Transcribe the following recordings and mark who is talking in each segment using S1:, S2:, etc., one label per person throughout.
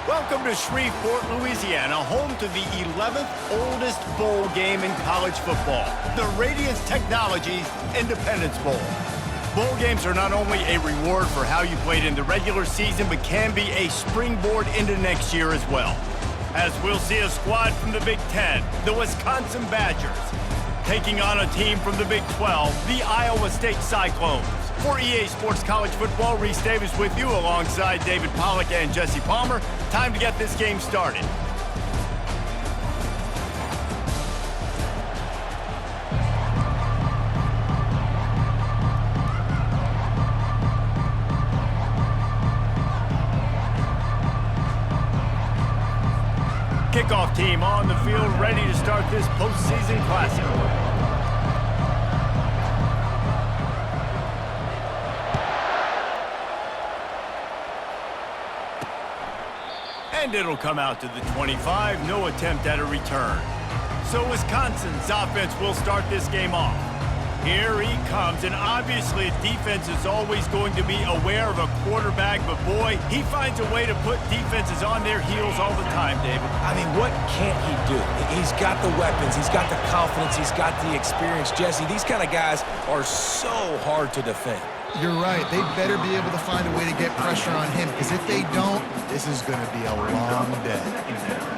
S1: Welcome to Shreveport, Louisiana, home to the 11th oldest bowl game in college football, the Radiance Technologies Independence Bowl. Bowl games are not only a reward for how you played in the regular season, but can be a springboard into next year as well. As we'll see a squad from the Big Ten, the Wisconsin Badgers, taking on a team from the Big 12, the Iowa State Cyclones. For EA Sports College Football, Reese Davis with you alongside David Pollack and Jesse Palmer. Time to get this game started. Kickoff team on the field, ready to start this postseason classic. And it'll come out to the 25, no attempt at a return. So Wisconsin's offense will start this game off. Here he comes, and obviously defense is always going to be aware of a quarterback, but boy, he finds a way to put defenses on their heels all the time, David.
S2: I mean, what can't he do? He's got the weapons, he's got the confidence, he's got the experience. Jesse, these kind of guys are so hard to defend.
S3: You're right. They better be able to find a way to get pressure on him, because if they don't, this is going to be a long day.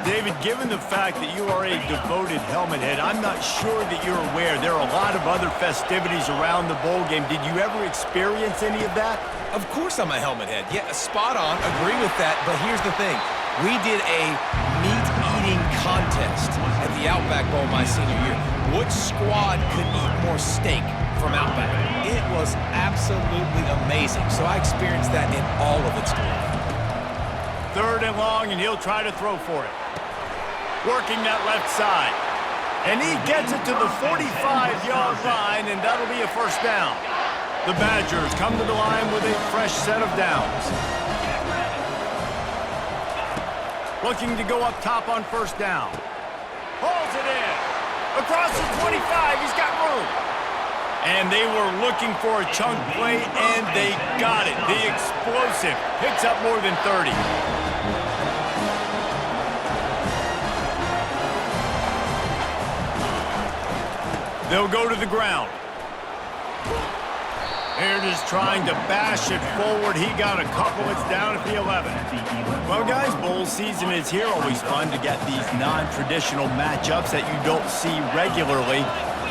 S1: David, given the fact that you are a devoted helmet head, I'm not sure that you're aware there are a lot of other festivities around the bowl game. Did you ever experience any of that?
S2: Of course I'm a helmet head. Yeah, spot on. Agree with that. But here's the thing. We did a meat-eating contest at the Outback Bowl my senior year. Which squad could eat more steak from Outback? It was absolutely amazing. So I experienced that in all of its glory.
S1: 3rd and long, and he'll try to throw for it. Working that left side. And he gets it to the 45-yard line, and that'll be a first down. The Badgers come to the line with a fresh set of downs. Looking to go up top on first down. Hauls it in. Across the 25, he's got room. And they were looking for a chunk play, and they got it. The explosive picks up more than 30. They'll go to the ground. They're just trying to bash it forward. He got a couple. It's down at the 11. Well, guys, bowl season is here. Always fun to get these non-traditional matchups that you don't see regularly.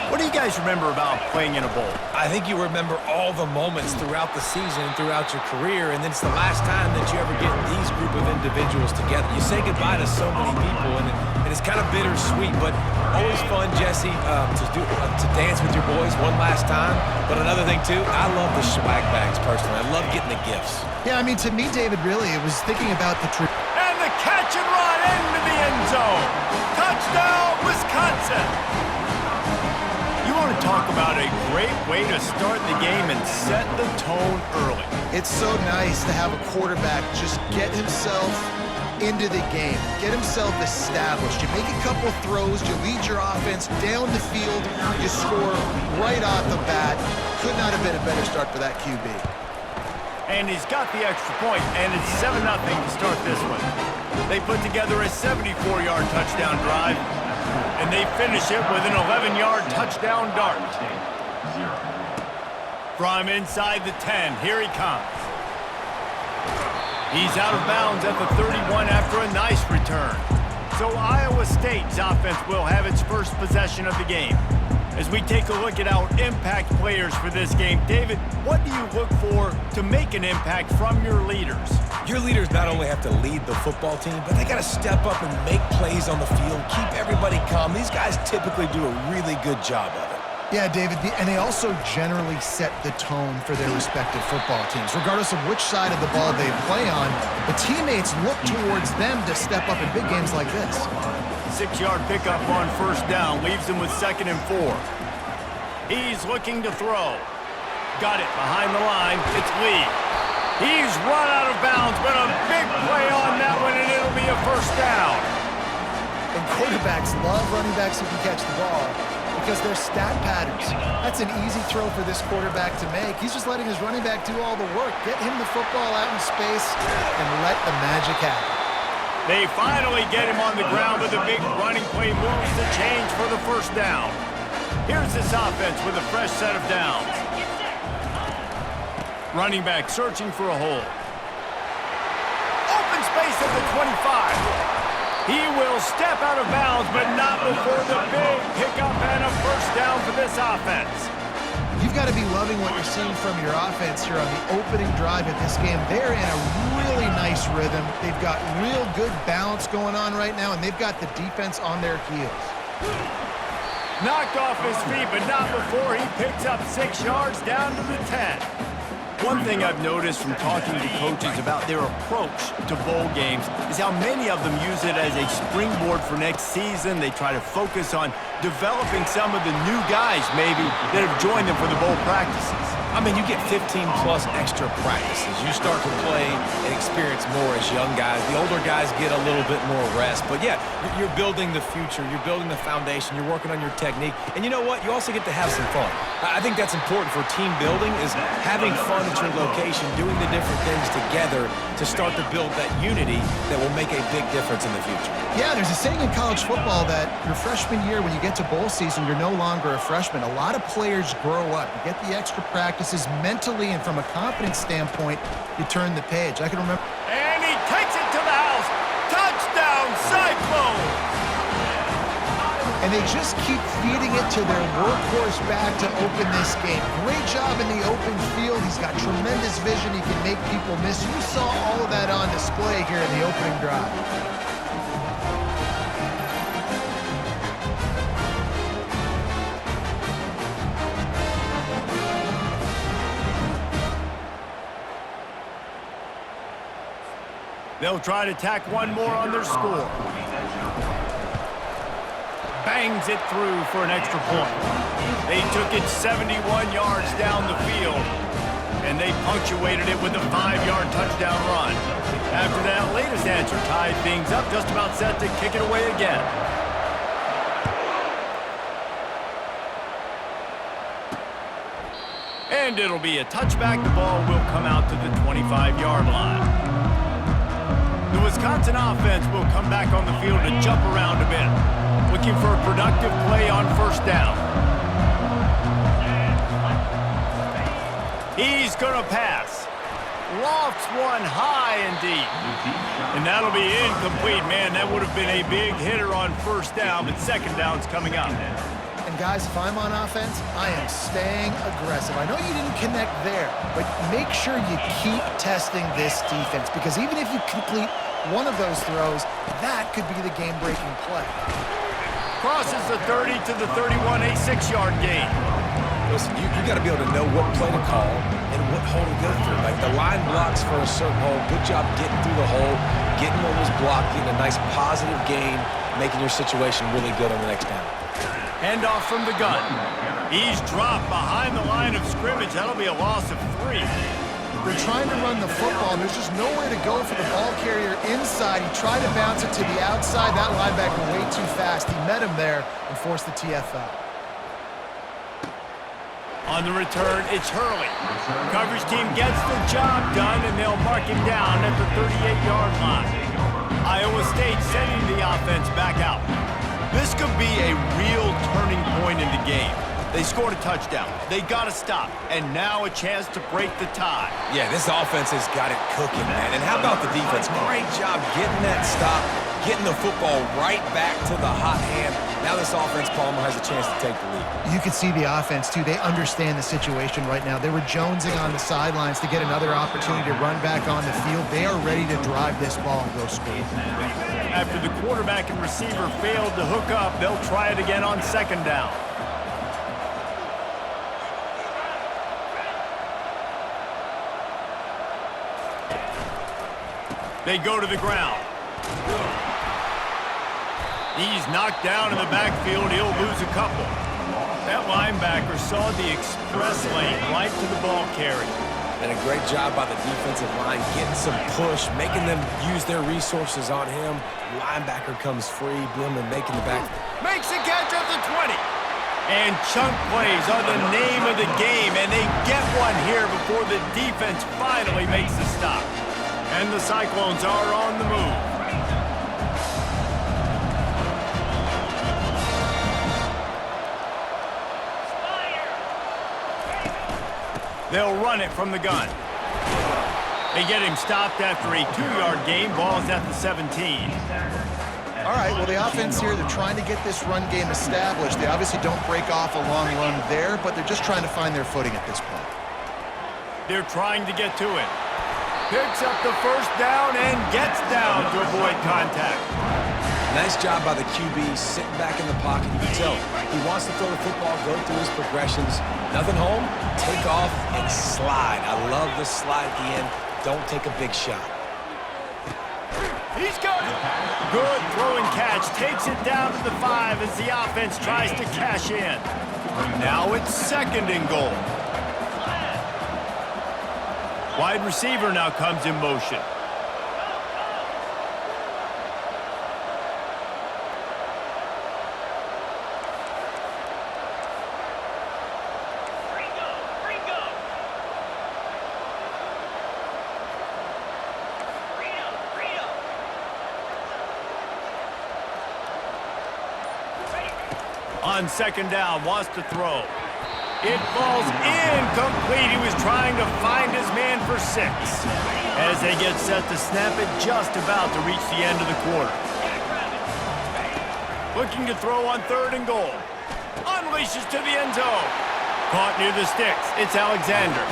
S1: What do you guys remember about playing in a bowl?
S2: I think you remember all the moments throughout the season and throughout your career, and then it's the last time that you ever get these group of individuals together. You say goodbye to so many people, and it's kind of bittersweet, but always fun, Jesse, to dance with your boys one last time. But another thing, too, I love the swag bags, personally. I love getting the gifts.
S3: Yeah, I mean, to me, David, really, it was thinking about the truth.
S1: And the catch and run into the end zone. Touchdown, Wisconsin. You want to talk about a great way to start the game and set the tone early.
S3: It's so nice to have a quarterback just get himself into the game, get himself established. You make a couple throws, you lead your offense down the field, you score right off the bat. Could not have been a better start for that QB.
S1: And he's got the extra point, and it's 7-0 to start this one. They put together a 74-yard touchdown drive, and they finish it with an 11-yard touchdown dart. From inside the 10, here he comes. He's out of bounds at the 31 after a nice return. So Iowa State's offense will have its first possession of the game. As we take a look at our impact players for this game, David, what do you look for to make an impact from your leaders?
S2: Your leaders not only have to lead the football team, but they got to step up and make plays on the field, keep everybody calm. These guys typically do a really good job of it.
S3: Yeah, David, and they also generally set the tone for their respective football teams. Regardless of which side of the ball they play on, the teammates look towards them to step up in big games like this.
S1: 6-yard pickup on first down leaves him with 2nd and 4. He's looking to throw. Got it behind the line. It's Lee. He's run out of bounds, but a big play on that one, and it'll be a first down.
S3: And quarterbacks love running backs who can catch the ball because they're stat patterns. That's an easy throw for this quarterback to make. He's just letting his running back do all the work. Get him the football out in space and let the magic happen.
S1: They finally get him on the ground with a big running play, moves the change for the first down. Here's this offense with a fresh set of downs. Running back searching for a hole. Open space at the 25. He will step out of bounds, but not before the big pickup and a first down for this offense.
S3: You've got to be loving what you're seeing from your offense here on the opening drive of this game. They're in a really nice rhythm. They've got real good balance going on right now, and they've got the defense on their heels.
S1: Knocked off his feet, but not before he picks up 6 yards down to the 10. One thing I've noticed from talking to coaches about their approach to bowl games is how many of them use it as a springboard for next season. They try to focus on developing some of the new guys, maybe, that have joined them for the bowl practices.
S2: I mean, you get 15-plus extra practices. You start to play and experience more as young guys. The older guys get a little bit more rest. But, yeah, you're building the future. You're building the foundation. You're working on your technique. And you know what? You also get to have some fun. I think that's important for team building is having fun at your location, doing the different things together to start to build that unity that will make a big difference in the future.
S3: Yeah, there's a saying in college football that your freshman year, when you get to bowl season, you're no longer a freshman. A lot of players grow up. You get the extra practices mentally, and from a confidence standpoint, you turn the page. I can remember.
S1: And he takes it to the house. Touchdown, Cyclones!
S3: And they just keep feeding it to their workhorse back to open this game. Great job in the open field. He's got tremendous vision. He can make people miss. You saw all of that on display here in the opening drive.
S1: They'll try to tack one more on their score. Bangs it through for an extra point. They took it 71 yards down the field, and they punctuated it with a 5-yard touchdown run. After that latest answer tied things up, just about set to kick it away again. And it'll be a touchback. The ball will come out to the 25-yard line. The Wisconsin offense will come back on the field to jump around a bit, looking for a productive play on first down. He's going to pass. Lofts one high and deep. And that'll be incomplete. Man, that would have been a big hitter on first down, but second down's coming up.
S3: And guys, if I'm on offense, I am staying aggressive. I know you didn't connect there, but make sure you keep testing this defense, because even if you complete one of those throws, that could be the game-breaking play.
S1: Crosses the 30 to the 31, a 6-yard gain.
S2: Listen, you got to be able to know what play to call and what hole to go through. Like the line blocks for a certain hole. Good job getting through the hole, getting what was blocked, getting a nice positive gain, making your situation really good on the next down.
S1: Handoff from the gun. He's dropped behind the line of scrimmage. That'll be a loss of 3.
S3: They're trying to run the football, and there's just nowhere to go for the ball carrier inside. He tried to bounce it to the outside. That linebacker way too fast. He met him there and forced the TFL.
S1: On the return, it's Hurley. Coverage team gets the job done, and they'll mark him down at the 38-yard line. Iowa State sending the offense back out. This could be a real turning point in the game. They scored a touchdown. They got to stop. And now a chance to break the tie.
S2: Yeah, this offense has got it cooking, man. And how about the defense? Great job getting that stop, getting the football right back to the hot hand. Now this offense, Palmer, has a chance to take the lead.
S3: You can see the offense, too. They understand the situation right now. They were jonesing on the sidelines to get another opportunity to run back on the field. They are ready to drive this ball and go score.
S1: After the quarterback and receiver failed to hook up, they'll try it again on second down. They go to the ground. He's knocked down in the backfield. He'll lose a couple. That linebacker saw the express lane right to the ball carrier.
S2: And a great job by the defensive line, getting some push, making them use their resources on him. Linebacker comes free, boom, and making the back.
S1: Makes a catch at the 20. And chunk plays are the name of the game, and they get one here before the defense finally makes the stop. And the Cyclones are on the move. They'll run it from the gun. They get him stopped after a 2-yard gain. Ball's at the 17.
S3: All right, well, the offense here, they're trying to get this run game established. They obviously don't break off a long run there, but they're just trying to find their footing at this point.
S1: They're trying to get to it. Picks up the first down and gets down to avoid contact.
S2: Nice job by the QB sitting back in the pocket. You can tell he wants to throw the football, go through his progressions. Nothing home, take off and slide. I love the slide at the end. Don't take a big shot.
S1: He's got it. Good throw and catch. Takes it down to the 5 as the offense tries to cash in. Now it's 2nd and goal. Wide receiver now comes in motion. On 2nd down, wants to throw. It falls incomplete. He was trying to find his man for 6. As they get set to snap it, just about to reach the end of the quarter. Looking to throw on 3rd and goal. Unleashes to the end zone. Caught near the sticks. It's Alexander.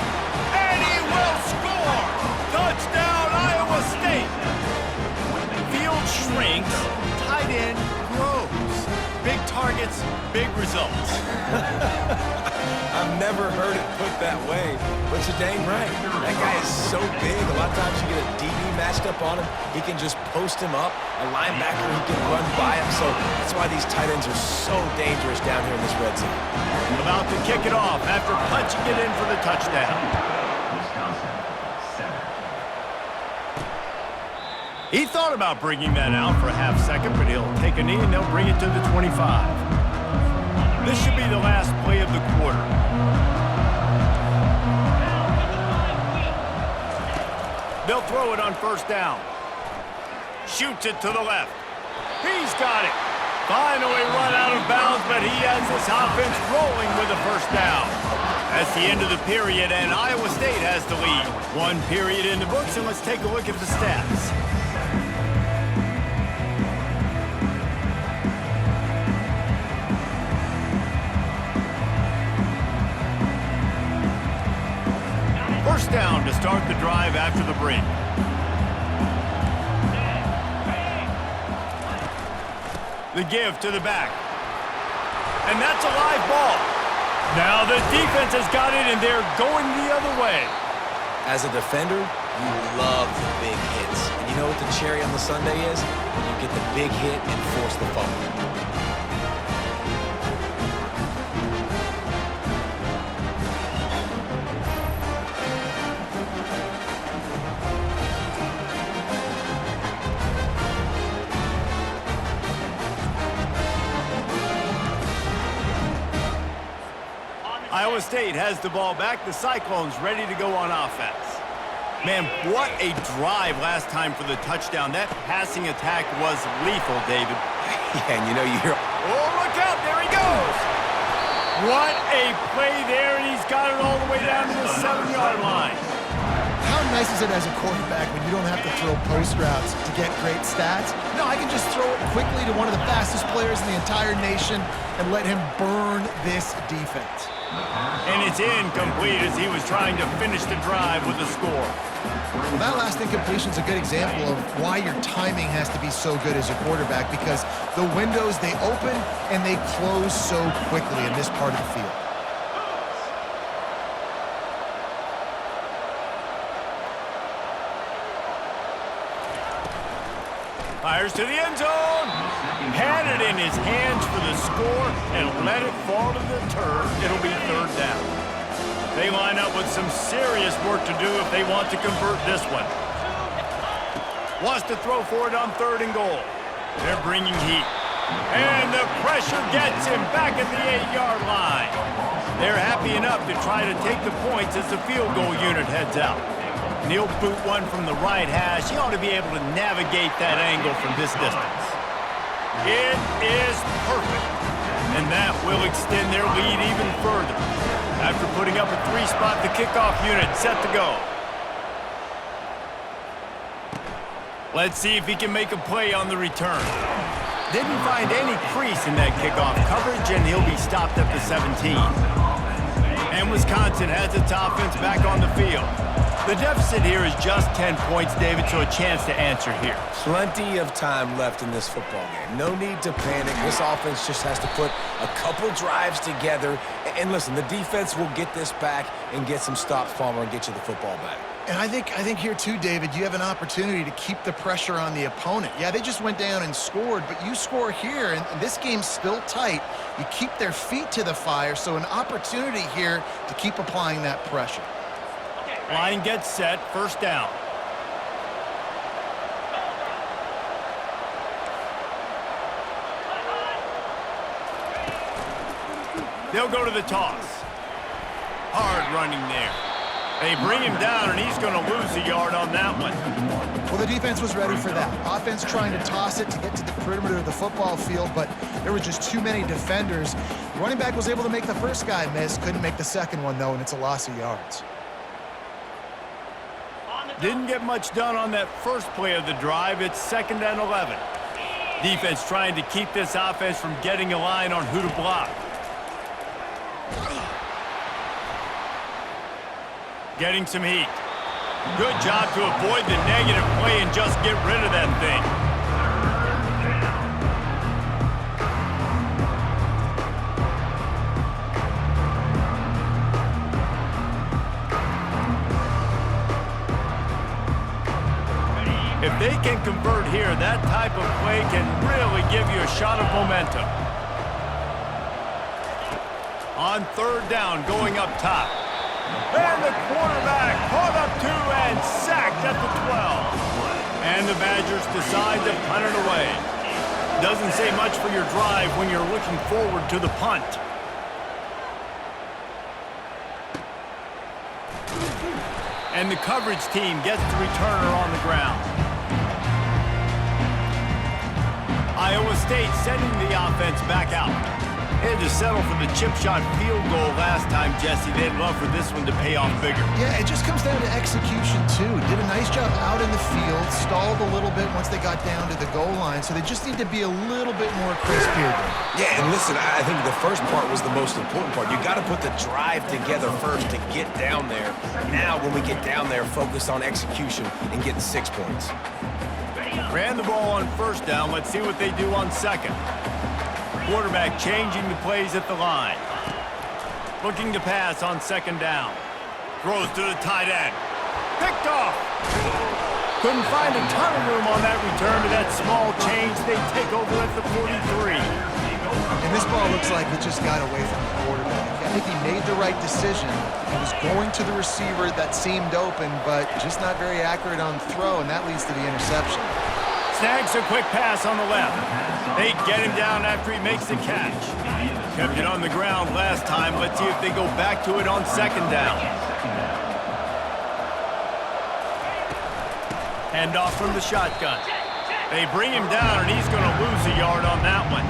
S1: And he will score! Touchdown, Iowa State! Field shrinks. Tight end grows. Big targets, big results.
S2: I've never heard it put that way, but you're dang right. That guy is so big. A lot of times you get a DB matched up on him. He can just post him up. A linebacker, he can run by him. So that's why these tight ends are so dangerous down here in this red zone.
S1: About to kick it off after punching it in for the touchdown. He thought about bringing that out for a half second, but he'll take a knee and they'll bring it to the 25. This should be the last play of the quarter. They'll throw it on 1st down. Shoots it to the left. He's got it. Finally run out of bounds, but he has this offense rolling with a 1st down. That's the end of the period, and Iowa State has the lead. 1 period in the books, and let's take a look at the stats. First down to start the drive after the break. The give to the back. And that's a live ball. Now the defense has got it, and they're going the other way.
S2: As a defender, you love the big hits. And you know what the cherry on the sundae is? When you get the big hit and force the fumble.
S1: Iowa State has the ball back. The Cyclones ready to go on offense. Man, what a drive last time for the touchdown. That passing attack was lethal, David.
S2: Yeah, and you know, you hear...
S1: Oh, look out. There he goes. What a play there, and he's got it all the way down to the 7-yard line.
S3: How nice is it as a quarterback when you don't have to throw post routes to get great stats? No, I can just throw it quickly to one of the fastest players in the entire nation and let him burn this defense.
S1: And it's incomplete as he was trying to finish the drive with a score.
S3: Well, that last incompletion is a good example of why your timing has to be so good as a quarterback, because the windows, they open and they close so quickly in this part of the field.
S1: Fires to the end zone. Had it in his hands for the score and let it fall to the turf. It'll be 3rd down. They line up with some serious work to do if they want to convert this one. Wants to throw for it on 3rd and goal. They're bringing heat. And the pressure gets him back at the 8-yard line. They're happy enough to try to take the points as the field goal unit heads out. And he'll boot one from the right hash. He ought to be able to navigate that angle from this distance. It is perfect. And that will extend their lead even further. After putting up a 3-spot, the kickoff unit set to go. Let's see if he can make a play on the return. Didn't find any crease in that kickoff coverage, and he'll be stopped at the 17. And Wisconsin has its offense back on the field. The deficit here is just 10 points, David, so a chance to answer here.
S2: Plenty of time left in this football game. No need to panic. This offense just has to put a couple drives together. And listen, the defense will get this back and get some stops, Palmer, and get you the football back.
S3: And I think here too, David, you have an opportunity to keep the pressure on the opponent. Yeah, they just went down and scored, but you score here, and this game's still tight. You keep their feet to the fire, so an opportunity here to keep applying that pressure.
S1: Line gets set, first down. They'll go to the toss. Hard running there. They bring him down, and he's going to lose a yard on that one.
S3: Well, the defense was ready for that. Offense trying to toss it to get to the perimeter of the football field, but there were just too many defenders. The running back was able to make the first guy miss, couldn't make the second one, though, and it's a loss of yards.
S1: Didn't get much done on that first play of the drive. It's 2nd and 11. Defense trying to keep this offense from getting a line on who to block. Getting some heat. Good job to avoid the negative play and just get rid of that thing. If they can convert here, that type of play can really give you a shot of momentum. On 3rd down, going up top. And the quarterback caught up to and sacked at the 12. And the Badgers decide to punt it away. Doesn't say much for your drive when you're looking forward to the punt. And the coverage team gets the returner on the ground. Iowa State sending the offense back out. They had to settle for the chip shot field goal last time, Jesse. They'd love for this one to pay off bigger.
S3: Yeah, it just comes down to execution, too. Did a nice job out in the field, stalled a little bit once they got down to the goal line, so they just need to be a little bit more crisp here.
S2: Yeah, and listen, I think the first part was the most important part. You got to put the drive together first to get down there. Now, when we get down there, focus on execution and getting 6 points.
S1: Ran the ball on 1st down. Let's see what they do on 2nd. Quarterback changing the plays at the line. Looking to pass on 2nd down. Throws to the tight end. Picked off. Couldn't find a ton of room on that return to that small change. They take over at the 43.
S3: And this ball looks like it just got away from the quarterback. I think he made the right decision. He was going to the receiver that seemed open, but just not very accurate on throw, and that leads to the interception.
S1: Snags a quick pass on the left. They get him down after he makes the catch. Kept it on the ground last time. Let's see if they go back to it on 2nd down. Hand off from the shotgun. They bring him down, and he's going to lose a yard on that one.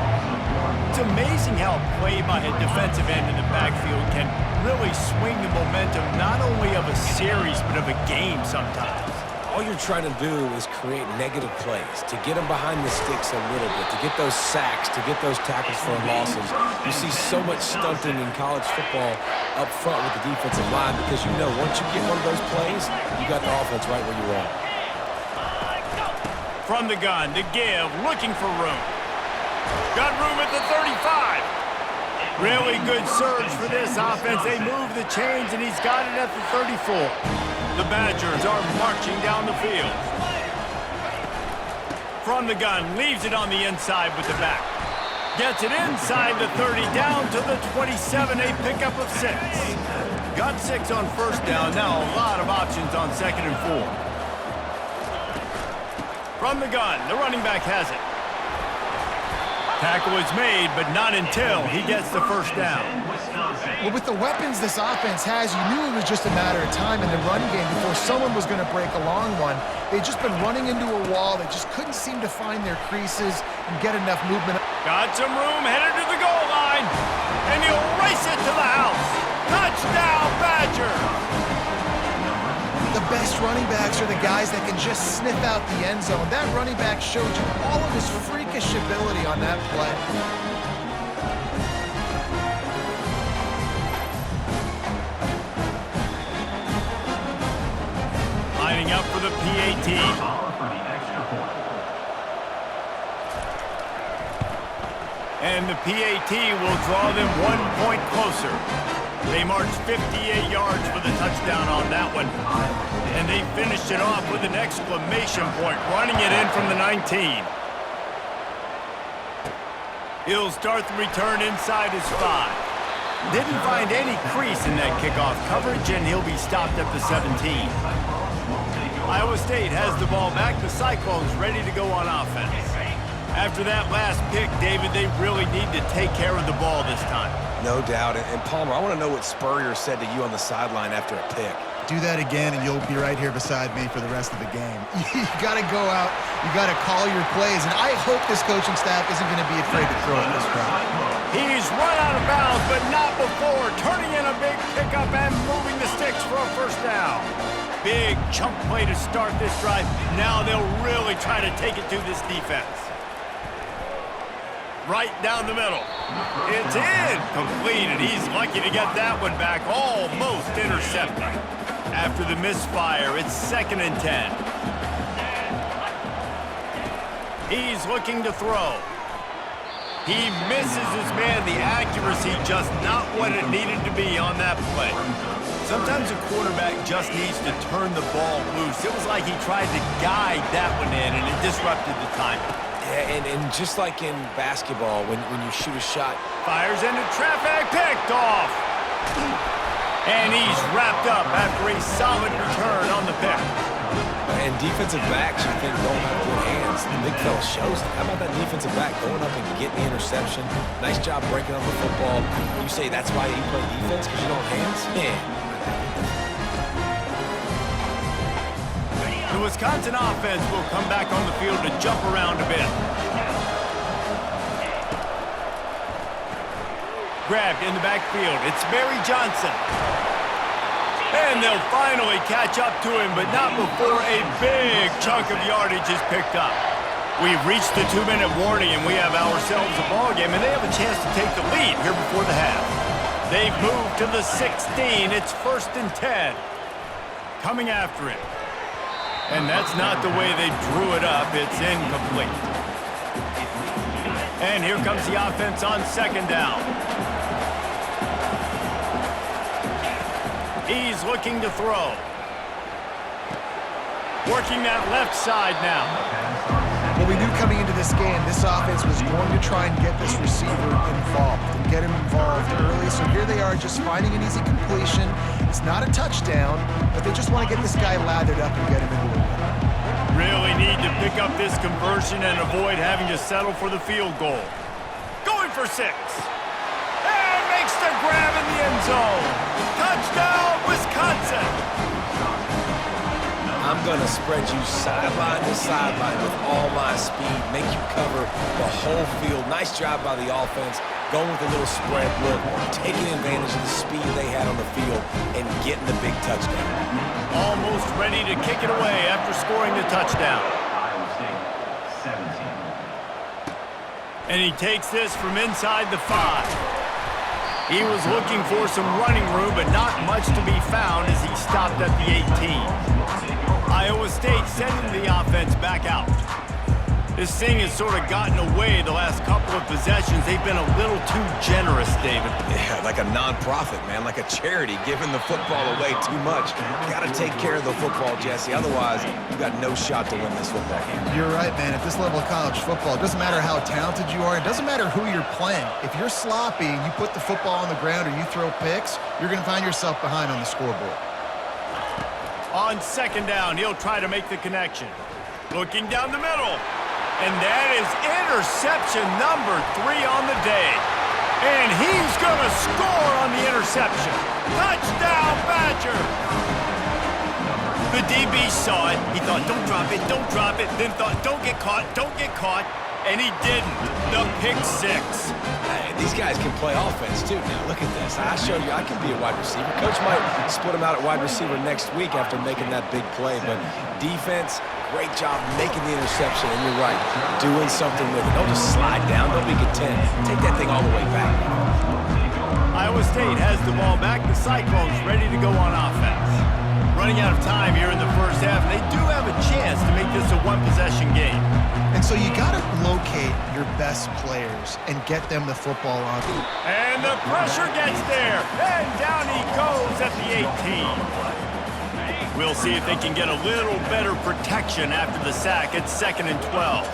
S1: It's amazing how play by a defensive end in the backfield can really swing the momentum not only of a series but of a game sometimes.
S2: All you're trying to do is create negative plays, to get them behind the sticks a little bit, to get those sacks, to get those tackles for losses. You see so much stunting in college football up front with the defensive line because you know once you get one of those plays, you got the offense right where you want.
S1: From the gun to give, looking for room. Got room at the 35. Really good surge for this offense. They move the chains, and he's got it at the 34. The Badgers are marching down the field. From the gun, leaves it on the inside with the back. Gets it inside the 30, down to the 27, a pickup of 6. Got 6 on 1st down, now a lot of options on 2nd and 4. From the gun, the running back has it. Tackle is made, but not until he gets the 1st down.
S3: Well, with the weapons this offense has, you knew it was just a matter of time in the run game before someone was going to break a long one. They'd just been running into a wall. They just couldn't seem to find their creases and get enough movement.
S1: Got some room, headed to the goal line, and he'll race it to the house. Touchdown! Touchdown, Badgers!
S3: The best running backs are the guys that can just sniff out the end zone. That running back showed you all of his freakish ability on that play.
S1: Lining up for the PAT. And the PAT will draw them 1 point closer. They marched 58 yards for the touchdown on that one. And they finished it off with an exclamation point, running it in from the 19. He'll start the return inside his 5. Didn't find any crease in that kickoff coverage, and he'll be stopped at the 17. Iowa State has the ball back. The Cyclones ready to go on offense. After that last pick, David, they really need to take care of the ball this time.
S2: No doubt. And Palmer, I want to know what Spurrier said to you on the sideline after a pick.
S3: Do that again, and you'll be right here beside me for the rest of the game. You got to go out. You got to call your plays, and I hope this coaching staff isn't going to be afraid to throw at this crowd.
S1: He's run out of bounds, but not before. Turning in a big pickup and moving the sticks for a first down. Big chunk play to start this drive. Now they'll really try to take it to this defense. Right down the middle. It's in. Completed. He's lucky to get that one back. Almost intercepted. After the misfire, it's 2nd and 10. He's looking to throw. He misses his man. The accuracy just not what it needed to be on that play. Sometimes a quarterback just needs to turn the ball loose. It was like he tried to guide that one in, and it disrupted the timing.
S2: Yeah, and just like in basketball, when you shoot a shot.
S1: Fires into traffic, picked off. And he's wrapped up after a solid return on the pick.
S2: And defensive backs, you think, don't have good hands. The big fella shows it. How about that defensive back going up and getting the interception? Nice job breaking on the football. You say that's why you play defense, because you don't have hands? Yeah.
S1: The Wisconsin offense will come back on the field to jump around a bit. Grabbed in the backfield. It's Barry Johnson. And they'll finally catch up to him, but not before a big chunk of yardage is picked up. We've reached the 2-minute warning, and we have ourselves a ball game, and they have a chance to take the lead here before the half. They've moved to the 16. It's 1st and 10. Coming after it. And that's not the way they drew it up. It's incomplete. And here comes the offense on 2nd down. He's looking to throw. Working that left side now.
S3: Well, we knew coming into this game, this offense was going to try and get this receiver involved and get him involved early. So here they are just finding an easy completion. It's not a touchdown, but they just want to get this guy lathered up and get him into the win.
S1: Really need to pick up this conversion and avoid having to settle for the field goal. Going for 6. And makes the grab in the end zone. Touchdown, Wisconsin.
S2: I'm going to spread you sideline to sideline with all my speed, make you cover the whole field. Nice job by the offense, going with a little spread look, taking advantage of the speed they had on the field, and getting the big touchdown.
S1: Almost ready to kick it away after scoring the touchdown. And he takes this from inside the 5. He was looking for some running room, but not much to be found as he stopped at the 18. Iowa State sending the offense back out. This thing has sort of gotten away the last couple of possessions. They've been a little too generous, David.
S2: Yeah, like a non-profit, man, like a charity, giving the football away too much. Got to take care of the football, Jesse. Otherwise, you got no shot to win this football game.
S3: You're right, man. At this level of college football, it doesn't matter how talented you are. It doesn't matter who you're playing. If you're sloppy and you put the football on the ground or you throw picks, you're going to find yourself behind on the scoreboard.
S1: On 2nd down, he'll try to make the connection. Looking down the middle. And that is interception number 3 on the day. And he's going to score on the interception. Touchdown, Badger! The DB saw it. He thought, don't drop it, don't drop it. Then thought, don't get caught, don't get caught. And he didn't. The pick six.
S2: These guys can play offense, too. Now, look at this. I showed you I can be a wide receiver. Coach might split him out at wide receiver next week after making that big play. But defense, great job making the interception. And you're right, doing something with it. Don't just slide down. Don't be content. Take that thing all the way back.
S1: Iowa State has the ball back. The Cyclones ready to go on offense. Running out of time here in the first half. They do have a chance to make this a one-possession game.
S3: And so you got to locate your best players and get them the football on.
S1: And the pressure gets there. And down he goes at the 18. We'll see if they can get a little better protection after the sack. It's 2nd and 12.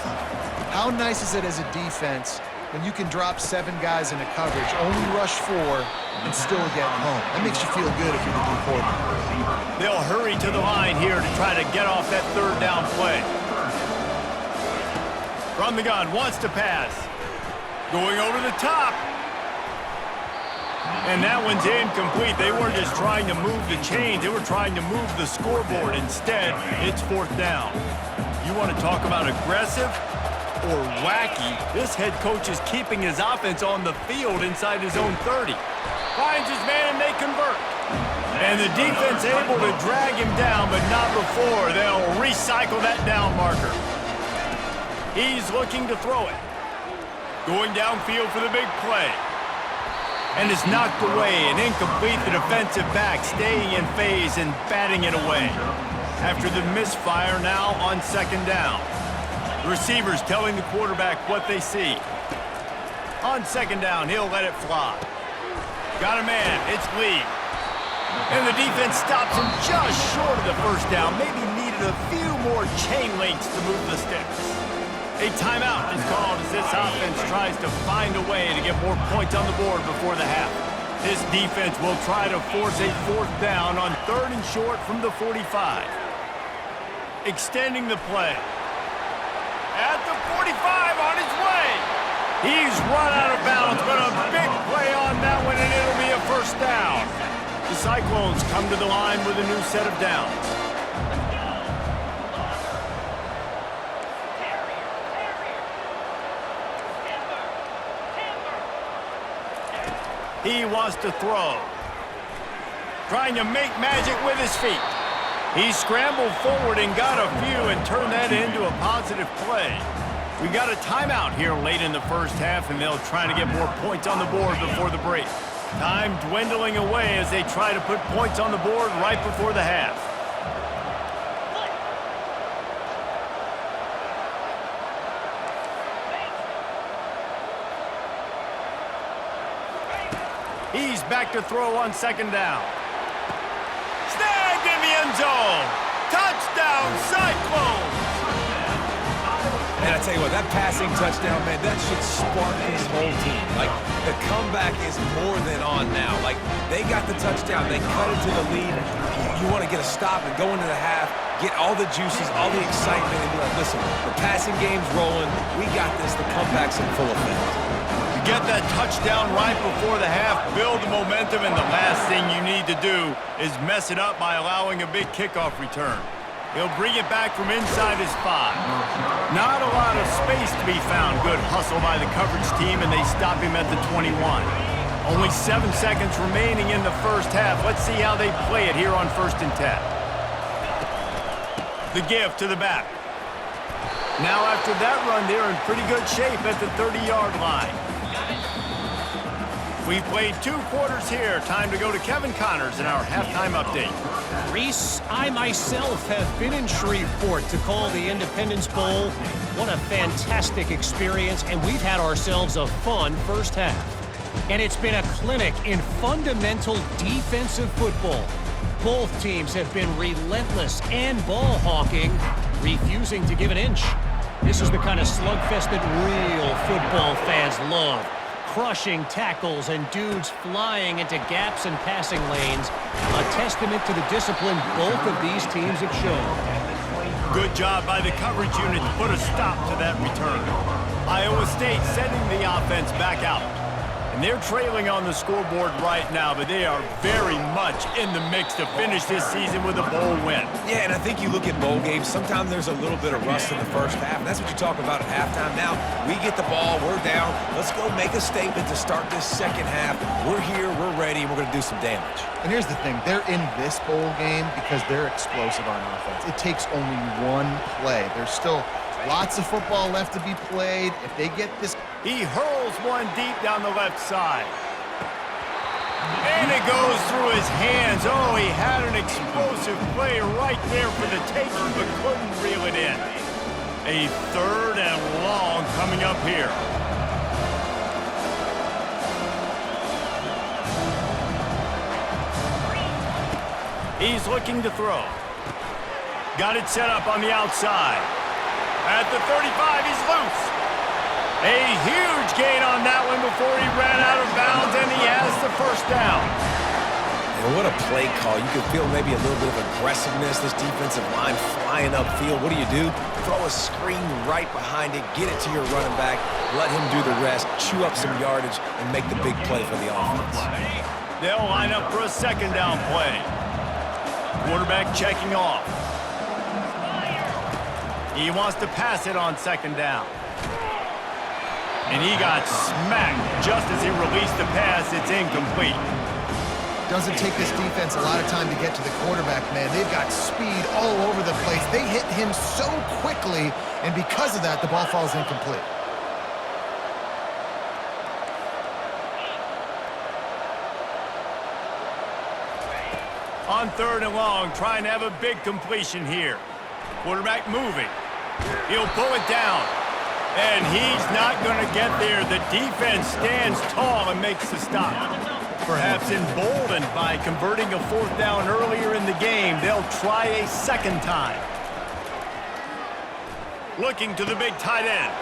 S3: How nice is it as a defense when you can drop 7 guys into coverage, only rush 4, and still get home? That makes you feel good if you're the D coordinator.
S1: They'll hurry to the line here to try to get off that 3rd down play. From the gun, wants to pass. Going over the top. And that one's incomplete. They weren't just trying to move the chains. They were trying to move the scoreboard. Instead, it's 4th down. You want to talk about aggressive or wacky? This head coach is keeping his offense on the field inside his own 30. Finds his man and they convert. And the defense able to drag him down, but not before they'll recycle that down marker. He's looking to throw it. Going downfield for the big play. And it's knocked away and incomplete. The defensive back staying in phase and batting it away. After the misfire now on 2nd down. Receivers telling the quarterback what they see. On 2nd down, he'll let it fly. Got a man, it's Lee. And the defense stops him just short of the 1st down. Maybe needed a few more chain links to move the sticks. A timeout is called as this offense tries to find a way to get more points on the board before the half. This defense will try to force a 4th down on 3rd and short from the 45. Extending the play. At the 45 on his way. He's run out of bounds, but a big play on that one, and it'll be a 1st down. The Cyclones come to the line with a new set of downs. He wants to throw. Trying to make magic with his feet. He scrambled forward and got a few and turned that into a positive play. We got a timeout here late in the first half, and they'll try to get more points on the board before the break. Time dwindling away as they try to put points on the board right before the half. He's back to throw on 2nd down. Snagged in the end zone. Touchdown, Cyclones!
S2: And I tell you what, that passing touchdown, man, that should spark this whole team. Like, the comeback is more than on now. Like, they got the touchdown. They cut it to the lead. You want to get a stop and go into the half, get all the juices, all the excitement, and be like, listen, the passing game's rolling. We got this. The comeback's in full effect.
S1: Get that touchdown right before the half, build the momentum, and the last thing you need to do is mess it up by allowing a big kickoff return. He'll bring it back from inside his 5. Not a lot of space to be found. Good hustle by the coverage team, and they stop him at the 21. Only 7 seconds remaining in the first half. Let's see how they play it here on 1st and 10. The give to the back. Now after that run, they're in pretty good shape at the 30-yard line. We've played 2 quarters here. Time to go to Kevin Connors in our halftime update.
S4: Reese, I myself have been in Shreveport to call the Independence Bowl. What a fantastic experience, and we've had ourselves a fun first half. And it's been a clinic in fundamental defensive football. Both teams have been relentless and ball hawking, refusing to give an inch. This is the kind of slugfest that real football fans love. Crushing tackles and dudes flying into gaps and passing lanes. A testament to the discipline both of these teams have shown.
S1: Good job by the coverage unit to put a stop to that return. Iowa State sending the offense back out. And they're trailing on the scoreboard right now, but they are very much in the mix to finish this season with a bowl win.
S2: Yeah, and I think you look at bowl games, sometimes there's a little bit of rust in the first half, and that's what you talk about at halftime. Now, we get the ball, we're down. Let's go make a statement to start this second half. We're here, we're ready, and we're going to do some damage.
S3: And here's the thing. They're in this bowl game because they're explosive on offense. It takes only one play. There's still lots of football left to be played. If they get this...
S1: He hurls one deep down the left side. And it goes through his hands. Oh, he had an explosive play right there for the taking, but couldn't reel it in. A 3rd and long coming up here. He's looking to throw. Got it set up on the outside. At the 35, he's loose. A huge gain on that one before he ran out of bounds, and he has the first down.
S2: And what a play call. You can feel maybe a little bit of aggressiveness, this defensive line flying upfield. What do? Throw a screen right behind it, get it to your running back, let him do the rest, chew up some yardage, and make the big play for the offense.
S1: They'll line up for a 2nd down play. Quarterback checking off. He wants to pass it on 2nd down. And he got smacked just as he released the pass. It's incomplete.
S3: Doesn't take this defense a lot of time to get to the quarterback, man. They've got speed all over the place. They hit him so quickly, and because of that, the ball falls incomplete.
S1: On 3rd and long, trying to have a big completion here. Quarterback moving. He'll pull it down. And he's not going to get there. The defense stands tall and makes the stop. Perhaps emboldened by converting a 4th down earlier in the game, they'll try a 2nd time. Looking to the big tight end.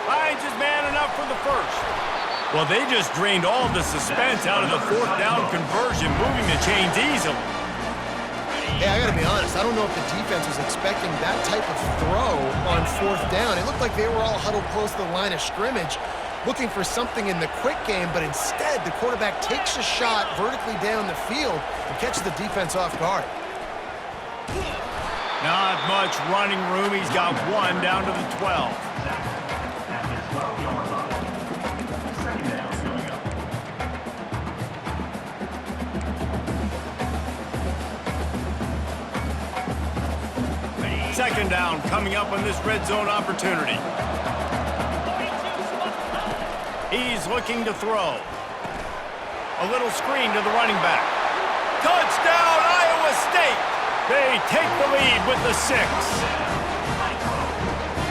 S1: Finds his man enough for the first. Well, they just drained all the suspense out of the 4th down conversion, moving the chains easily.
S3: Hey, I got to be honest. I don't know if the defense was expecting that type of throw on 4th down. It looked like they were all huddled close to the line of scrimmage, looking for something in the quick game, but instead the quarterback takes a shot vertically down the field and catches the defense off guard.
S1: Not much running room. He's got 1 down to the 12. Second down coming up on this red zone opportunity. He's looking to throw. A little screen to the running back. Touchdown, Iowa State! They take the lead with the 6.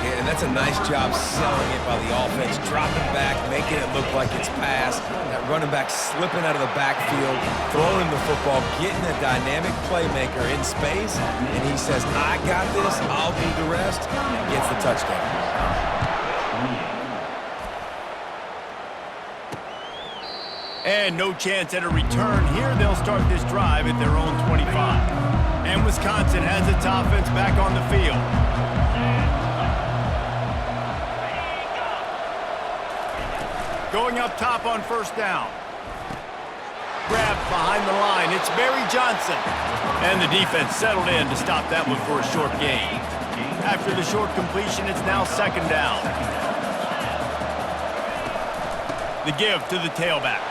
S2: Yeah, and that's a nice job selling it by the offense, dropping back, making it look like it's pass. That running back slipping out of the backfield, throwing the football, getting a dynamic playmaker in space, and he says, I got this, I'll do the rest, and gets the touchdown.
S1: And no chance at a return here. They'll start this drive at their own 25. And Wisconsin has its offense back on the field. Going up top on 1st down. Grabbed behind the line. It's Barry Johnson. And the defense settled in to stop that one for a short gain. After the short completion, it's now 2nd down. The give to the tailback.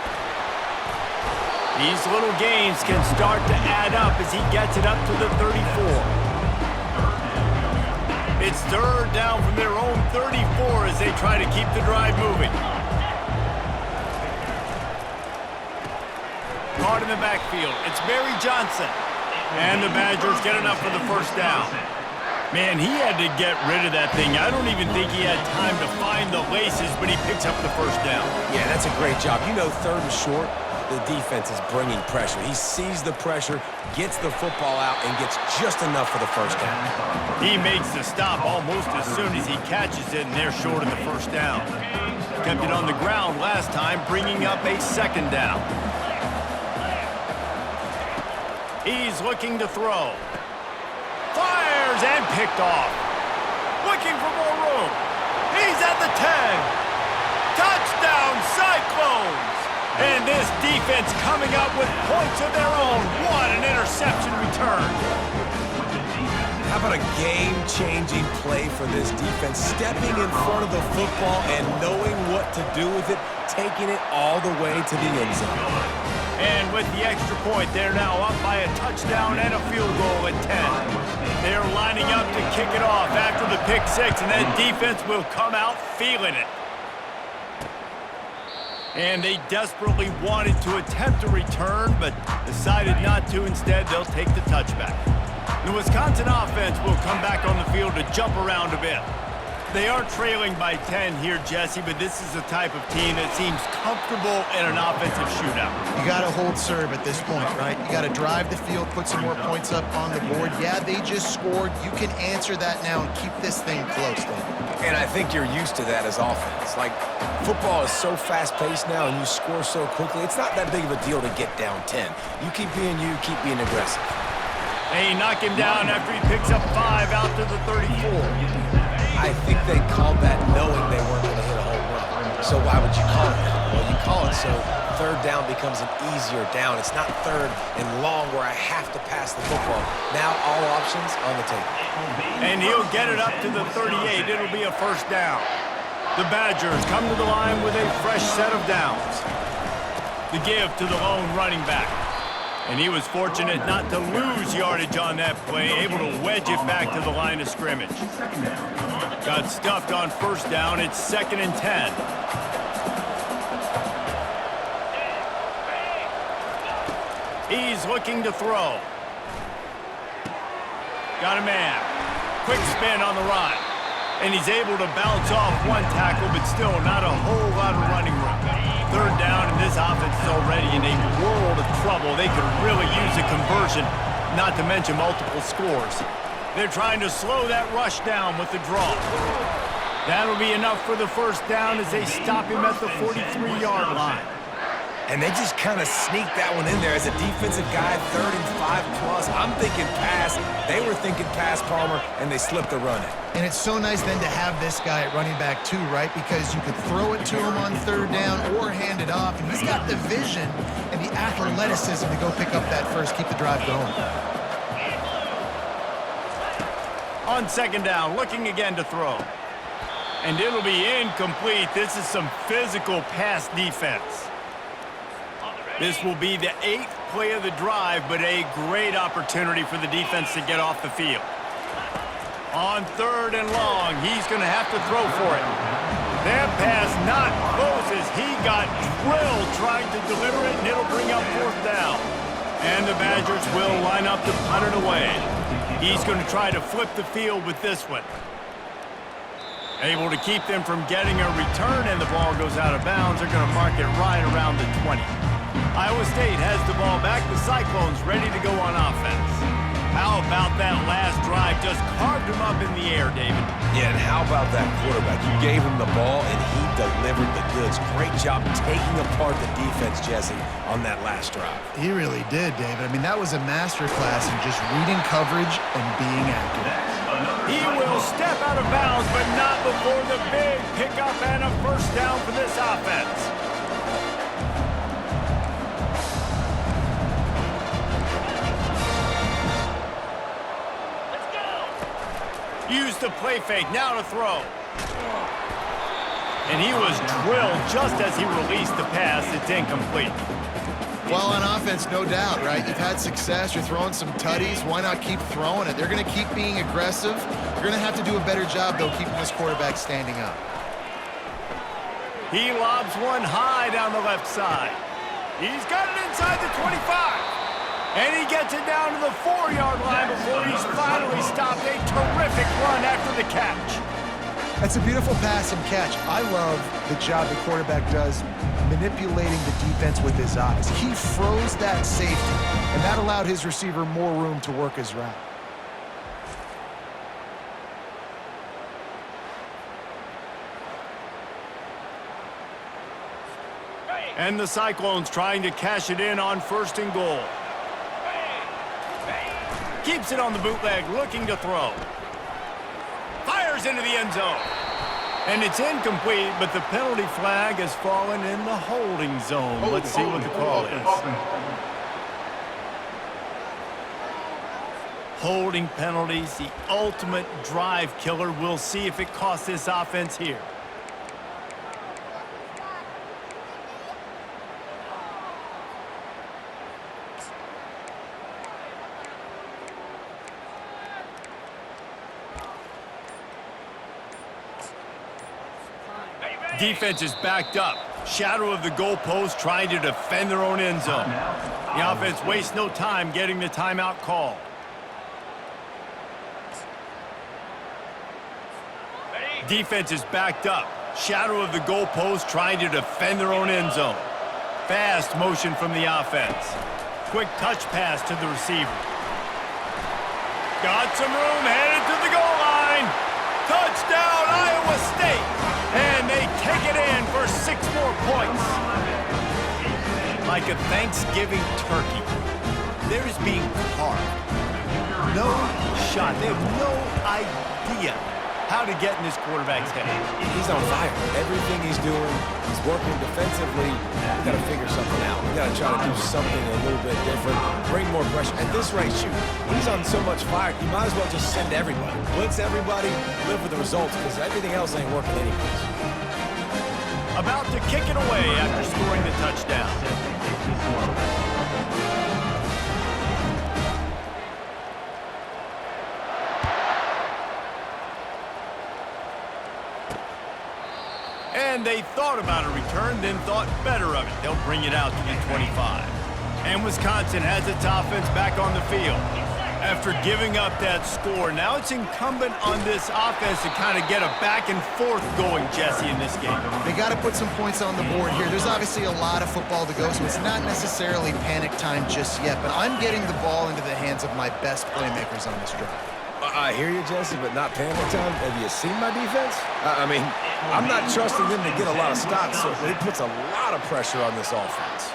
S1: These little gains can start to add up as he gets it up to the 34. It's 3rd down from their own 34 as they try to keep the drive moving. Caught in the backfield. It's Barry Johnson. And the Badgers get enough for the 1st down. Man, he had to get rid of that thing. I don't even think he had time to find the laces, but he picks up the 1st down.
S2: Yeah, that's a great job. You know, 3rd and short, the defense is bringing pressure. He sees the pressure, gets the football out, and gets just enough for the 1st down.
S1: He makes the stop almost as soon as he catches it, and they're short of the 1st down. Kept it on the ground last time, bringing up a 2nd down. He's looking to throw. Fires and picked off. Looking for more room. He's at the 10. Touchdown, Cyclones! And this defense coming up with points of their own. What an interception return.
S2: How about a game-changing play for this defense? Stepping in front of the football and knowing what to do with it, taking it all the way to the end zone.
S1: And with the extra point, they're now up by a touchdown and a field goal at 10. They're lining up to kick it off after the pick six, and that defense will come out feeling it. And they desperately wanted to attempt a return, but decided not to. Instead, they'll take the touchback. The Wisconsin offense will come back on the field to jump around a bit. They are trailing by 10 here, Jesse, but this is the type of team that seems comfortable in an offensive shootout.
S3: You got to hold serve at this point, right? You got to drive the field, put some more points up on the board. Yeah, they just scored. You can answer that now and keep this thing close, David.
S2: And I think you're used to that as offense. Like, football is so fast-paced now and you score so quickly, it's not that big of a deal to get down 10. You keep being you, keep being aggressive.
S1: They knock him down after he picks up 5 out to the 34.
S2: I think they called that knowing they weren't going to hit a home run. So why would you call it that? Well, you call it so third down becomes an easier down. It's not third and long where I have to pass the football. Now all options on the table.
S1: And he'll get it up to the 38. It'll be a first down. The Badgers come to the line with a fresh set of downs. The give to the lone running back. And he was fortunate not to lose yardage on that play, able to wedge it back to the line of scrimmage. Got stuffed on first down. It's 2nd and 10. He's looking to throw. Got a man. Quick spin on the run. And he's able to bounce off one tackle, but still not a whole lot of running room. Third down, and this offense is already in a world of trouble. They could really use a conversion, not to mention multiple scores. They're trying to slow that rush down with the draw. That'll be enough for the first down as they stop him at the 43-yard line.
S2: And they just kind of sneaked that one in there as a defensive guy, 3rd and 5+. I'm thinking pass. They were thinking pass, Palmer, and they slipped the run in.
S3: And it's so nice then to have this guy at running back too, right? Because you could throw it to him on third down or hand it off. And he's got the vision and the athleticism to go pick up that first, keep the drive going.
S1: On 2nd down, looking again to throw. And it'll be incomplete. This is some physical pass defense. This will be the 8th play of the drive, but a great opportunity for the defense to get off the field. On 3rd and long, he's going to have to throw for it. That pass not close as he got drilled trying to deliver it, and it'll bring up 4th down. And the Badgers will line up to punt it away. He's going to try to flip the field with this one. Able to keep them from getting a return, and the ball goes out of bounds. They're going to mark it right around the 20. Iowa State has the ball back. The Cyclones ready to go on offense. How about that last drive? Just carved him up in the air, David.
S2: Yeah, and how about that quarterback? You gave him the ball, and he delivered the goods. Great job taking apart the defense, Jesse, on that last drive.
S3: He really did, David. I mean, that was a masterclass in just reading coverage and being accurate.
S1: He will step out of bounds, but not before the big pickup and a first down for this offense. Use the play fake, now to throw. And he was drilled just as he released the pass. It's incomplete.
S3: Well, on offense, no doubt, right? You've had success. You're throwing some tutties. Why not keep throwing it? They're going to keep being aggressive. You're going to have to do a better job, though, keeping this quarterback standing up.
S1: He lobs one high down the left side. He's got it inside the 25. And he gets it down to the 4-yard line before he's finally stopped. A terrific run after the catch.
S3: That's a beautiful pass and catch. I love the job the quarterback does manipulating the defense with his eyes. He froze that safety, and that allowed his receiver more room to work his route.
S1: And the Cyclones trying to cash it in on 1st and goal. Keeps it on the bootleg, looking to throw. Fires into the end zone. And it's incomplete, but the penalty flag has fallen in the holding zone. Let's see what the call is. Holding penalties, the ultimate drive killer. We'll see if it costs this offense here. Defense is backed up. Shadow of the goalpost trying to defend their own end zone. The offense wastes no time getting the timeout call. Defense is backed up. Shadow of the goalpost trying to defend their own end zone. Fast motion from the offense. Quick touch pass to the receiver. Got some room, headed to the goal line. Touchdown, Iowa State. And they take it in for 6 more points. Like a Thanksgiving turkey, theirs being carved. No shot. They have no idea how to get in this quarterback's head.
S2: He's on fire. Everything he's doing, he's working defensively. We got to figure something out. We got to try to do something a little bit different, bring more pressure. At this rate, shoot, he's on so much fire, you might as well just send everybody. Blitz everybody, live with the results, because everything else ain't working anyways.
S1: About to kick it away after scoring the touchdown. And they thought about a return, then thought better of it. They'll bring it out to the 25. And Wisconsin has its offense back on the field. After giving up that score, now it's incumbent on this offense to kind of get a back and forth going, Jesse, in this game.
S3: They got to put some points on the board here. There's obviously a lot of football to go, so it's not necessarily panic time just yet, but I'm getting the ball into the hands of my best playmakers on this drive.
S2: I hear you, Jesse, but not panic time. Have you seen my defense? I mean, I'm not trusting them to get a lot of stops, so it puts a lot of pressure on this offense.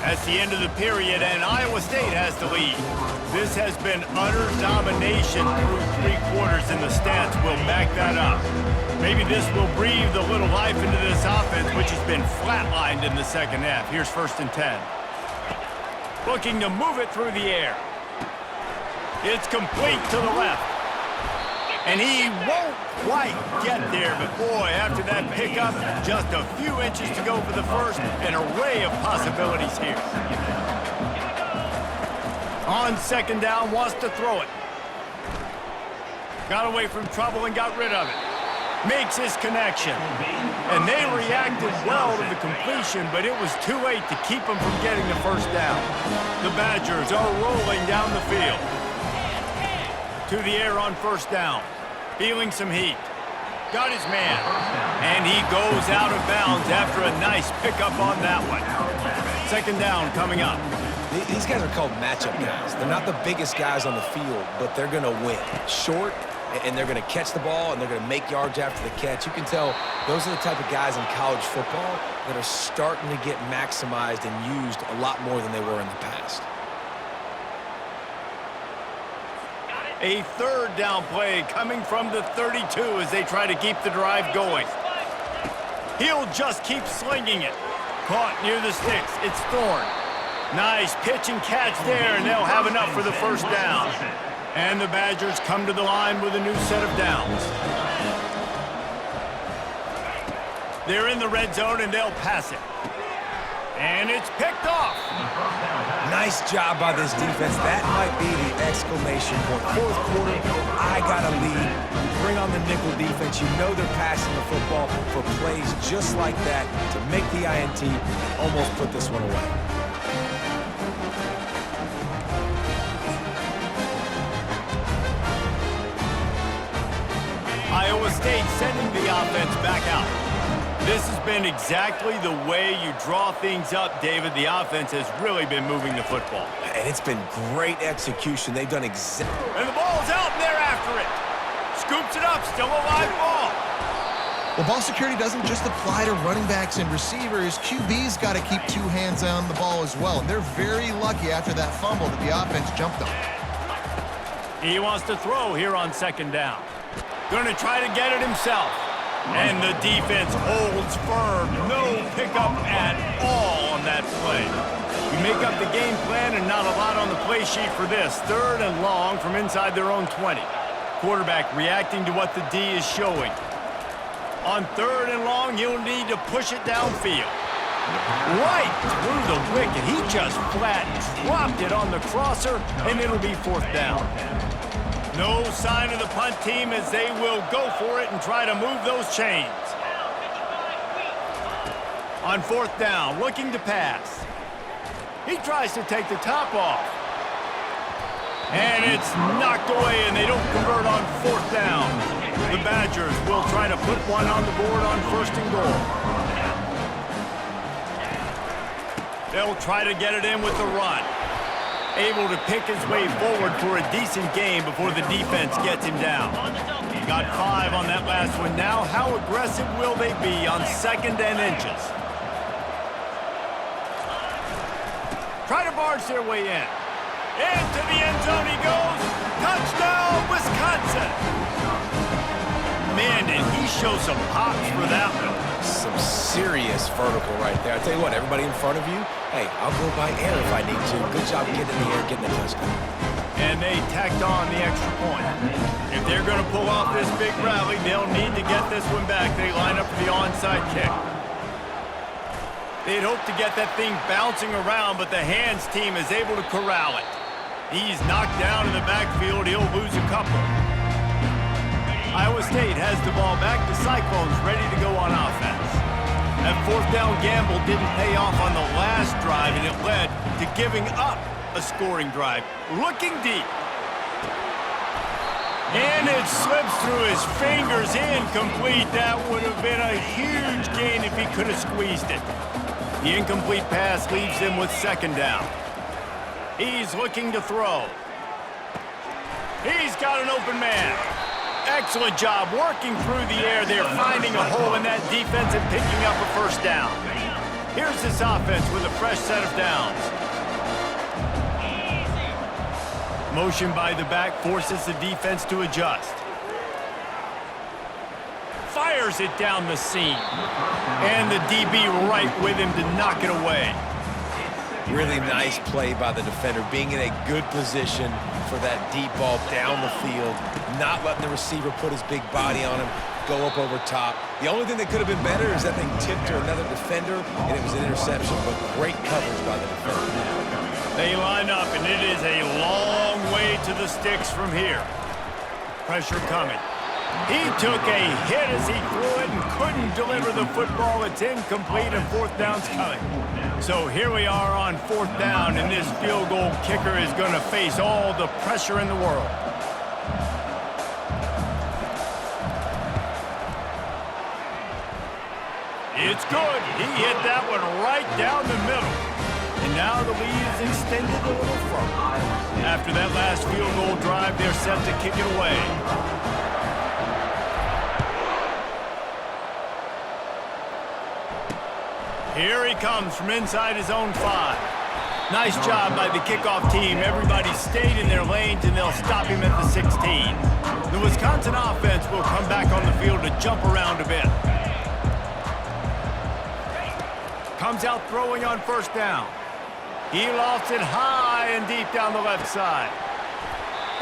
S1: That's the end of the period, and Iowa State has the lead. This has been utter domination through 3 quarters, and the stats will back that up. Maybe this will breathe a little life into this offense, which has been flatlined in the second half. Here's 1st and 10. Looking to move it through the air. It's complete to the left. And he won't quite get there, but boy, after that pickup, just a few inches to go for the first, an array of possibilities here. On 2nd down, wants to throw it. Got away from trouble and got rid of it. Makes his connection. And they reacted well to the completion, but it was too late to keep them from getting the first down. The Badgers are rolling down the field. To the air on 1st down. Feeling some heat. Got his man. And he goes out of bounds after a nice pickup on that one. 2nd down coming up.
S2: These guys are called matchup guys. They're not the biggest guys on the field, but they're going to win. Short, and they're going to catch the ball, and they're going to make yards after the catch. You can tell those are the type of guys in college football that are starting to get maximized and used a lot more than they were in the past.
S1: A 3rd down play coming from the 32 as they try to keep the drive going. He'll just keep slinging it. Caught near the sticks. It's Thorne. Nice pitch and catch there, and they'll have enough for the 1st down. And the Badgers come to the line with a new set of downs. They're in the red zone, and they'll pass it. And it's picked off.
S2: Nice job by this defense. That might be the exclamation point. 4th quarter, I got a lead. You bring on the nickel defense. You know they're passing the football for plays just like that to make the INT and almost put this one away.
S1: Iowa State sending the offense back out. This has been exactly the way you draw things up, David. The offense has really been moving the football.
S2: And it's been great execution. They've done exactly.
S1: And the ball's out, and they're after it. Scoops it up, still a live ball.
S3: Well, ball security doesn't just apply to running backs and receivers. QB's got to keep 2 hands on the ball as well. And they're very lucky after that fumble that the offense jumped on.
S1: He wants to throw here on second down. Going to try to get it himself. And the defense holds firm. No pickup at all on that play. We make up the game plan and not a lot on the play sheet for this. 3rd and long from inside their own 20. Quarterback reacting to what the D is showing. On 3rd and long, he'll need to push it downfield. Right through the wicket. He just flat dropped it on the crosser, and it'll be 4th down. No sign of the punt team as they will go for it and try to move those chains. On 4th down, looking to pass. He tries to take the top off. And it's knocked away, and they don't convert on 4th down. The Badgers will try to put one on the board on 1st and goal. They'll try to get it in with the run. Able to pick his way forward for a decent game before the defense gets him down. Got 5 on that last one. Now, how aggressive will they be on 2nd and inches? Try to barge their way in. Into the end zone he goes. Touchdown, Wisconsin! Man, did he show some hops for that one.
S2: Some serious vertical right there. I tell you what, everybody in front of you, hey, I'll go by air if I need to. Good job getting in the air, getting the touchdown.
S1: And they tacked on the extra point. If they're going to pull off this big rally, they'll need to get this one back. They line up for the onside kick. They'd hope to get that thing bouncing around, but the hands team is able to corral it. He's knocked down in the backfield. He'll lose a couple. Iowa State has the ball back. The Cyclones ready to go on offense. That 4th down gamble didn't pay off on the last drive, and it led to giving up a scoring drive. Looking deep. And it slips through his fingers, incomplete. That would have been a huge gain if he could have squeezed it. The incomplete pass leaves him with 2nd down. He's looking to throw. He's got an open man. Excellent job working through the air there, finding a hole in that defense and picking up a 1st down. Here's this offense with a fresh set of downs. Motion by the back forces the defense to adjust. Fires it down the seam. And the DB right with him to knock it away.
S2: Really nice play by the defender, being in a good position for that deep ball down the field, not letting the receiver put his big body on him, go up over top. The only thing that could have been better is that thing tipped to another defender, and it was an interception, but great coverage by the defender.
S1: They line up, and it is a long way to the sticks from here. Pressure coming. He took a hit as he threw it and couldn't deliver the football. It's incomplete, and 4th down's coming. So here we are on 4th down, and this field goal kicker is going to face all the pressure in the world. It's good. He hit that one right down the middle. And now the lead is extended a little further. After that last field goal drive, they're set to kick it away. Here he comes from inside his own 5. Nice job by the kickoff team. Everybody stayed in their lanes, and they'll stop him at the 16. The Wisconsin offense will come back on the field to jump around a bit. Comes out throwing on 1st down. He lofts it high and deep down the left side.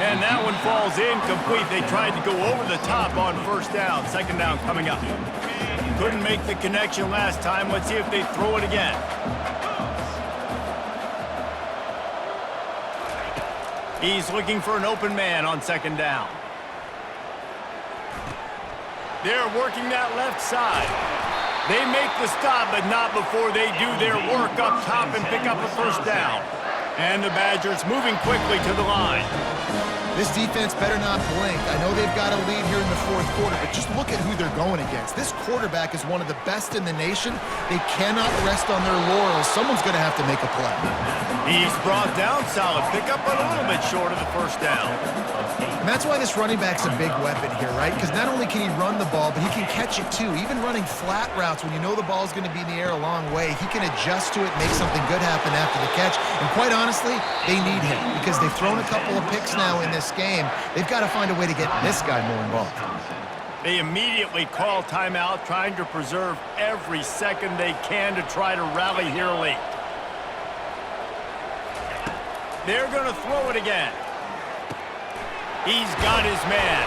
S1: And that one falls incomplete. They tried to go over the top on 1st down. 2nd down coming up. Couldn't make the connection last time. Let's see if they throw it again. He's looking for an open man on 2nd down. They're working that left side. They make the stop, but not before they do their work up top and pick up a 1st down. And the Badgers moving quickly to the line.
S3: This defense better not blink. I know they've got a lead here in the 4th quarter, but just look at who they're going against. This quarterback is one of the best in the nation. They cannot rest on their laurels. Someone's going to have to make a play.
S1: He's brought down solid. Pick up a little bit short of the 1st down.
S3: And that's why this running back's a big weapon here, right? Because not only can he run the ball, but he can catch it too. Even running flat routes when you know the ball's going to be in the air a long way, he can adjust to it, make something good happen after the catch. And quite honestly, they need him because they've thrown a couple of picks now in this close game. They've got to find a way to get this guy more involved.
S1: They immediately call timeout, trying to preserve every second they can to try to rally here late. They're going to throw it again. He's got his man.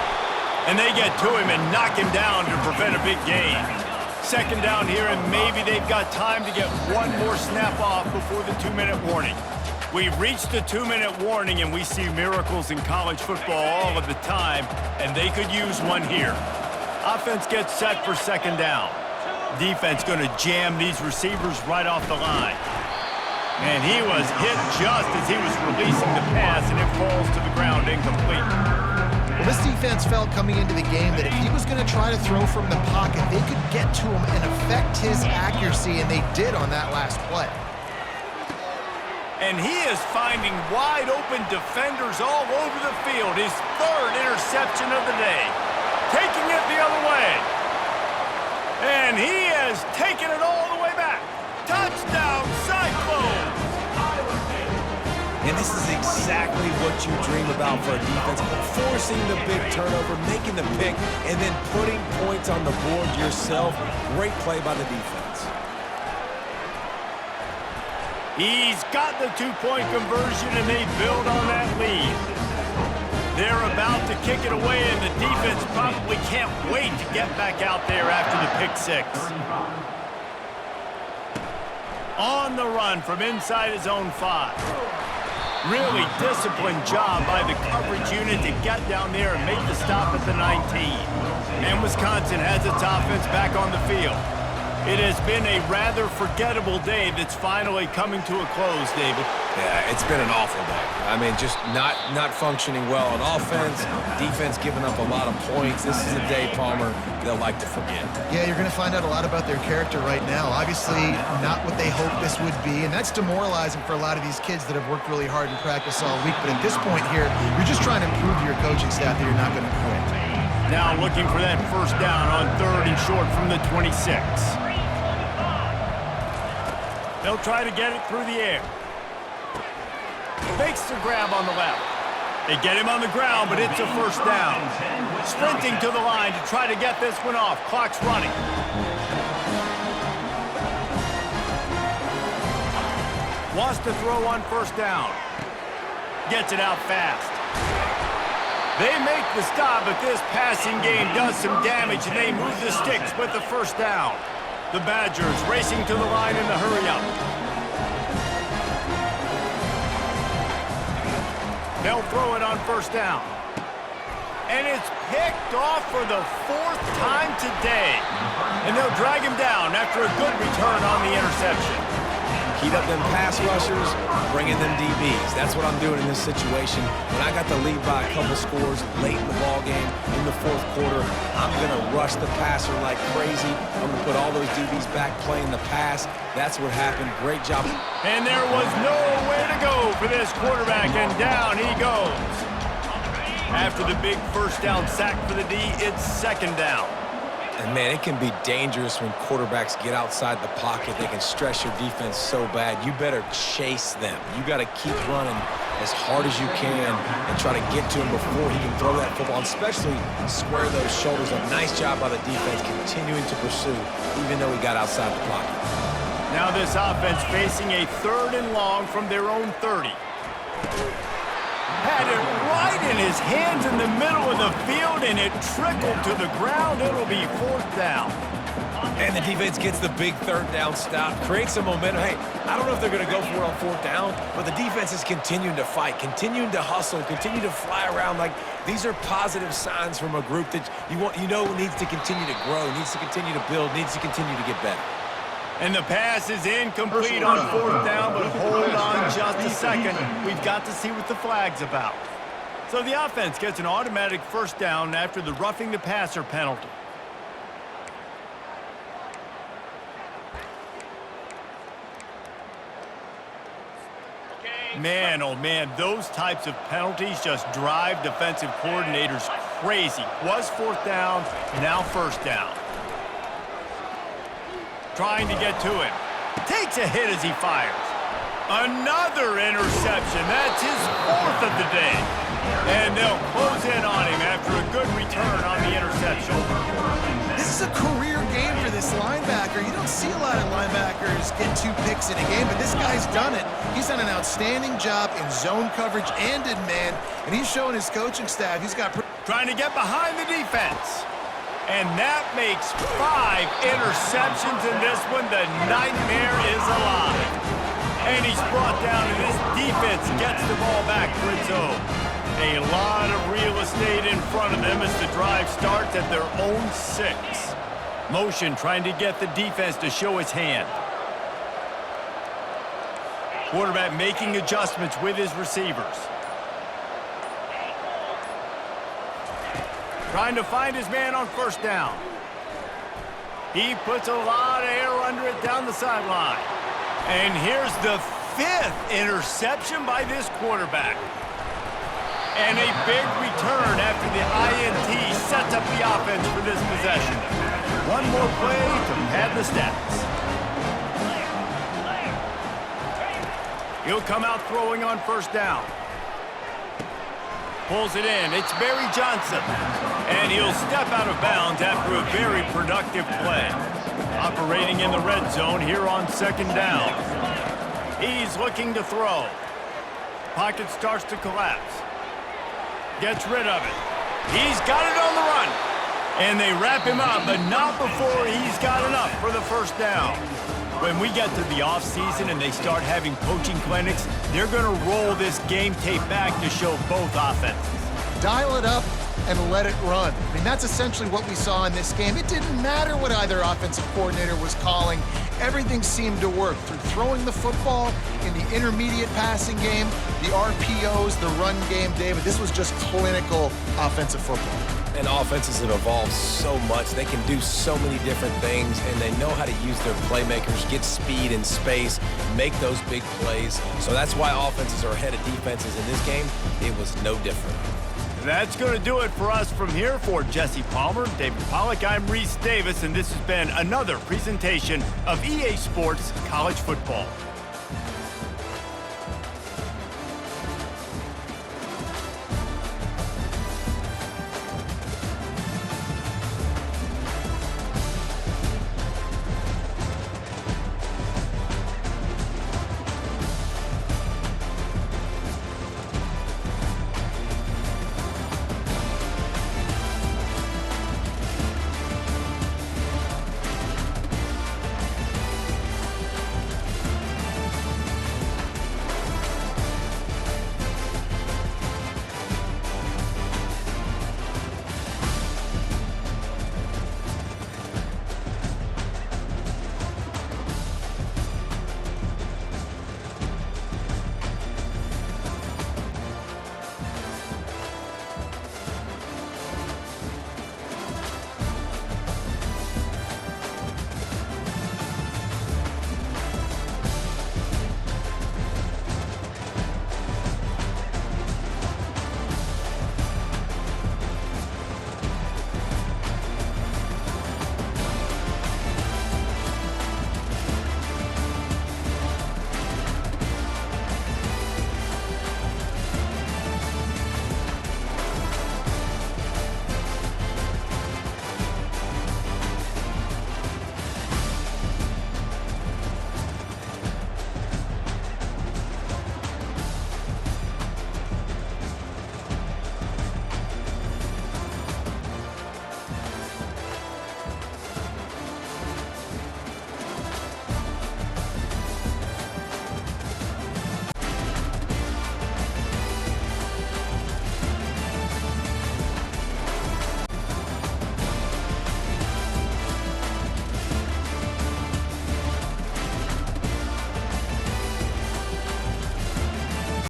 S1: And they get to him and knock him down to prevent a big gain. Second down here, and maybe they've got time to get one more snap off before the 2-minute warning. We've reached the 2-minute warning, and we see miracles in college football all of the time, and they could use one here. Offense gets set for second down. Defense going to jam these receivers right off the line. And he was hit just as he was releasing the pass, and it falls to the ground incomplete.
S3: Well, this defense felt coming into the game that if he was going to try to throw from the pocket, they could get to him and affect his accuracy, and they did on that last play.
S1: And he is finding wide-open defenders all over the field. His third interception of the day. Taking it the other way. And he has taken it all the way back. Touchdown, Cyclones!
S2: And this is exactly what you dream about for a defense. Forcing the big turnover, making the pick, and then putting points on the board yourself. Great play by the defense.
S1: He's got the two-point conversion, and they build on that lead. They're about to kick it away, and the defense probably can't wait to get back out there after the pick six. On the run from inside his own 5. Really disciplined job by the coverage unit to get down there and make the stop at the 19. And Wisconsin has its offense back on the field. It has been a rather forgettable day that's finally coming to a close, David.
S2: Yeah, it's been an awful day. I mean, just not functioning well on offense, defense giving up a lot of points. This is a day, Palmer, they'll like to forget.
S3: Yeah, you're going to find out a lot about their character right now. Obviously, not what they hoped this would be, and that's demoralizing for a lot of these kids that have worked really hard in practice all week. But at this point here, you're just trying to prove to your coaching staff that you're not going to quit.
S1: Now looking for that first down on 3rd and short from the 26. They'll try to get it through the air. Makes the grab on the left. They get him on the ground, but it's a first down. Sprinting to the line to try to get this one off. Clock's running. Wants to throw on first down. Gets it out fast. They make the stop, but this passing game does some damage, and they move the sticks with the first down. The Badgers racing to the line in the hurry-up. They'll throw it on first down. And it's picked off for the 4th time today. And they'll drag him down after a good return on the interception.
S2: Heat up them pass rushers, bring in them DBs. That's what I'm doing in this situation. When I got the lead by a couple scores late in the ball game in the 4th quarter, I'm going to rush the passer like crazy. I'm going to put all those DBs back playing the pass. That's what happened. Great job.
S1: And there was nowhere to go for this quarterback, and down he goes. After the big first down sack for the D, it's second down.
S2: And, man, it can be dangerous when quarterbacks get outside the pocket. They can stress your defense so bad. You better chase them. You got to keep running as hard as you can and try to get to him before he can throw that football, and especially square those shoulders. A nice job by the defense continuing to pursue, even though he got outside the pocket.
S1: Now this offense facing a 3rd and long from their own 30. Had it right in his hands in the middle of the field, and it trickled to the ground. It'll be 4th down.
S2: And the defense gets the big 3rd down stop, creates some momentum. Hey, I don't know if they're going to go for it on 4th down, but the defense is continuing to fight, continuing to hustle, continue to fly around. Like, these are positive signs from a group that you know needs to continue to grow, needs to continue to build, needs to continue to get better.
S1: And the pass is incomplete on 4th down, but hold on just a second. We've got to see what the flag's about. So the offense gets an automatic first down after the roughing the passer penalty. Man, oh man, those types of penalties just drive defensive coordinators crazy. Was 4th down, now first down. Trying to get to him. Takes a hit as he fires. Another interception. That's his 4th of the day. And they'll close in on him after a good return on the interception.
S3: This is a career game for this linebacker. You don't see a lot of linebackers get 2 picks in a game, but this guy's done it. He's done an outstanding job in zone coverage and in man, and he's showing his coaching staff he's got...
S1: Trying to get behind the defense. And that makes 5 interceptions in this one. The nightmare is alive. And he's brought down, and this defense gets the ball back for its own. A lot of real estate in front of them as the drive starts at their own 6. Motion trying to get the defense to show his hand. Quarterback making adjustments with his receivers. Trying to find his man on first down. He puts a lot of air under it down the sideline. And here's the 5th interception by this quarterback. And a big return after the INT sets up the offense for this possession. One more play to pad the stats. He'll come out throwing on first down. Pulls it in. It's Barry Johnson. And he'll step out of bounds after a very productive play. Operating in the red zone here on second down. He's looking to throw. Pocket starts to collapse. Gets rid of it. He's got it on the run. And they wrap him up, but not before he's got enough for the first down. When we get to the offseason and they start having coaching clinics, they're going to roll this game tape back to show both offenses.
S3: Dial it up and let it run. I mean, that's essentially what we saw in this game. It didn't matter what either offensive coordinator was calling. Everything seemed to work through throwing the football in the intermediate passing game, the RPOs, the run game. David, this was just clinical offensive football.
S2: And offenses have evolved so much. They can do so many different things, and they know how to use their playmakers, get speed and space, make those big plays. So that's why offenses are ahead of defenses in this game. It was no different.
S1: That's going to do it for us from here. For Jesse Palmer, David Pollack, I'm Reese Davis, and this has been another presentation of EA Sports College Football.